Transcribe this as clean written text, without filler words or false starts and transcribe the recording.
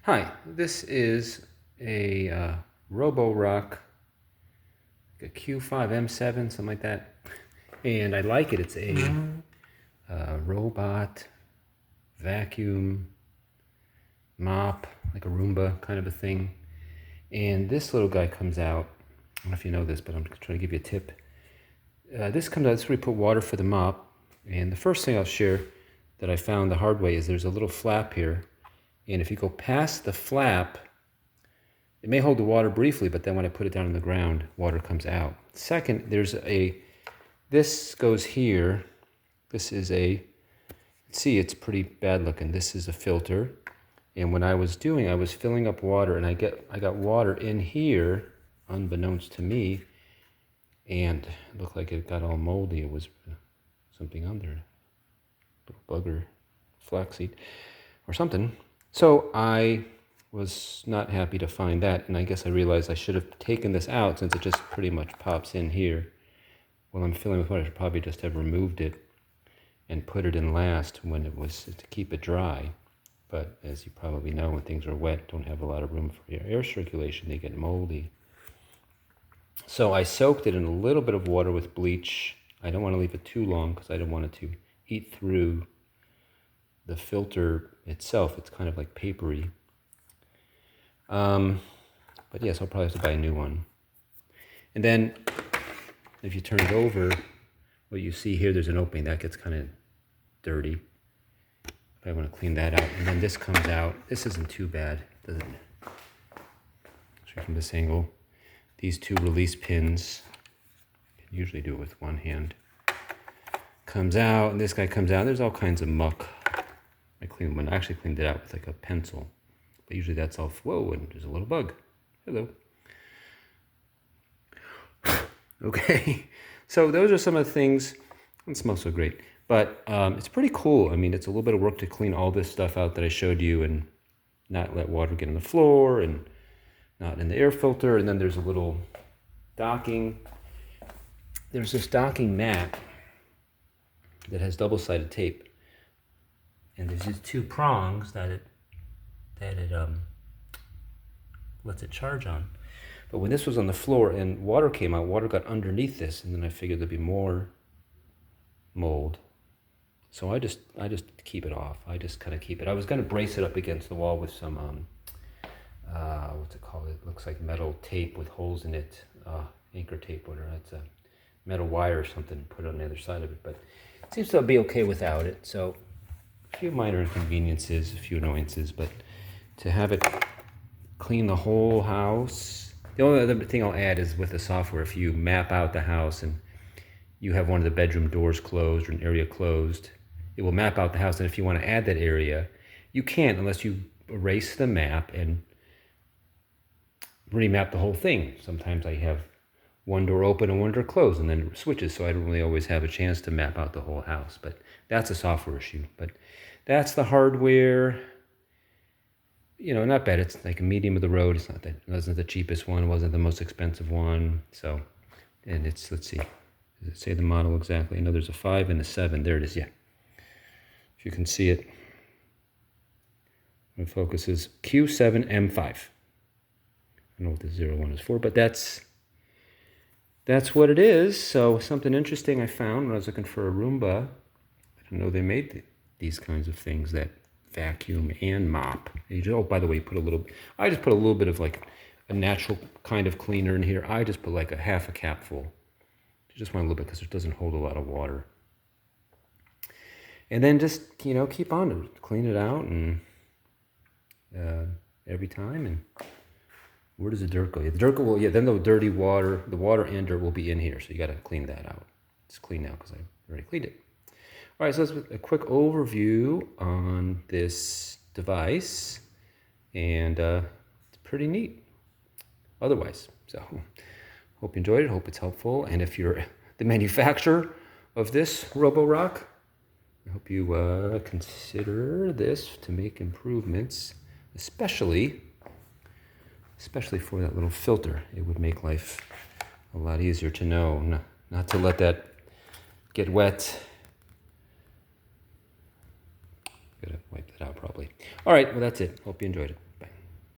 Hi, this is a Roborock, a Q5 M7, something like that, and I like it. It's a robot vacuum mop, like a Roomba kind of a thing. And this little guy comes out. I don't know if you know this, but I'm trying to give you a tip. This comes out. This is where you put water for the mop. And the first thing I'll share that I found the hard way is there's a little flap here. And if you go past the flap, it may hold the water briefly, but then when I put it down on the ground, water comes out. Second, this goes here. This is see, it's pretty bad looking. This is a filter. And when I was filling up water, and I got water in here, unbeknownst to me, and it looked like it got all moldy. It was something on there, little bugger, flaxseed, or something. So I was not happy to find that, and I guess I realized I should have taken this out since it just pretty much pops in here. While I'm filling with water, I should probably just have removed it and put it in last when it was to keep it dry. But as you probably know, when things are wet, don't have a lot of room for your air circulation, they get moldy. So I soaked it in a little bit of water with bleach. I don't want to leave it too long because I don't want it to eat through the filter itself. It's kind of like papery. But yes, I'll probably have to buy a new one. And then if you turn it over, what you see here, there's an opening that gets kind of dirty. I want to clean that out. And then this comes out. This isn't too bad, does it? Show you from this angle. These two release pins, you can usually do it with one hand, comes out, and this guy comes out. There's all kinds of muck. I actually cleaned it out with like a pencil. But usually that's all, whoa, and there's a little bug. Hello. Okay, so those are some of the things. It smells so great. But it's pretty cool. I mean, it's a little bit of work to clean all this stuff out that I showed you and not let water get on the floor and not in the air filter. And then there's a little docking. There's this docking mat that has double-sided tape. And there's these two prongs that it lets it charge on. But when this was on the floor and water came out, water got underneath this, and then I figured there'd be more mold. So I just keep it off. I just kind of keep it. I was going to brace it up against the wall with some, what's it called? It looks like metal tape with holes in it, anchor tape, whatever. It's a metal wire or something, put it on the other side of it. But it seems to be okay without it. So a few minor inconveniences, a few annoyances, but to have it clean the whole house. The only other thing I'll add is with the software, if you map out the house and you have one of the bedroom doors closed or an area closed, it will map out the house. And if you want to add that area, you can't unless you erase the map and remap the whole thing. Sometimes I have one door open and one door closed, and then it switches, so I don't really always have a chance to map out the whole house. But that's a software issue. But that's the hardware. You know, not bad. It's like a medium of the road. It's not that, it wasn't the cheapest one, it wasn't the most expensive one. So, and it's, let's see, does it say the model exactly? I know there's a 5 and a 7. There it is, yeah. If you can see it. It focuses Q7 M5. I don't know what the 01 is for, but that's what it is. So something interesting I found when I was looking for a Roomba. I didn't know they made these kinds of things that vacuum and mop. And oh, by the way, I just put a little bit of like a natural kind of cleaner in here. I just put like a half a capful. Just want a little bit because it doesn't hold a lot of water. And then just, you know, keep on it. Clean it out and every time. And where does the dirt go? The dirt will, yeah, then the dirty water, the water and dirt will be in here. So you got to clean that out. It's clean now because I already cleaned it. All right, so that's a quick overview on this device. And it's pretty neat otherwise. So hope you enjoyed it. Hope it's helpful. And if you're the manufacturer of this Roborock, I hope you consider this to make improvements, especially for that little filter. It would make life a lot easier to know not to let that get wet. Gotta wipe that out probably. All right, well that's it. Hope you enjoyed it.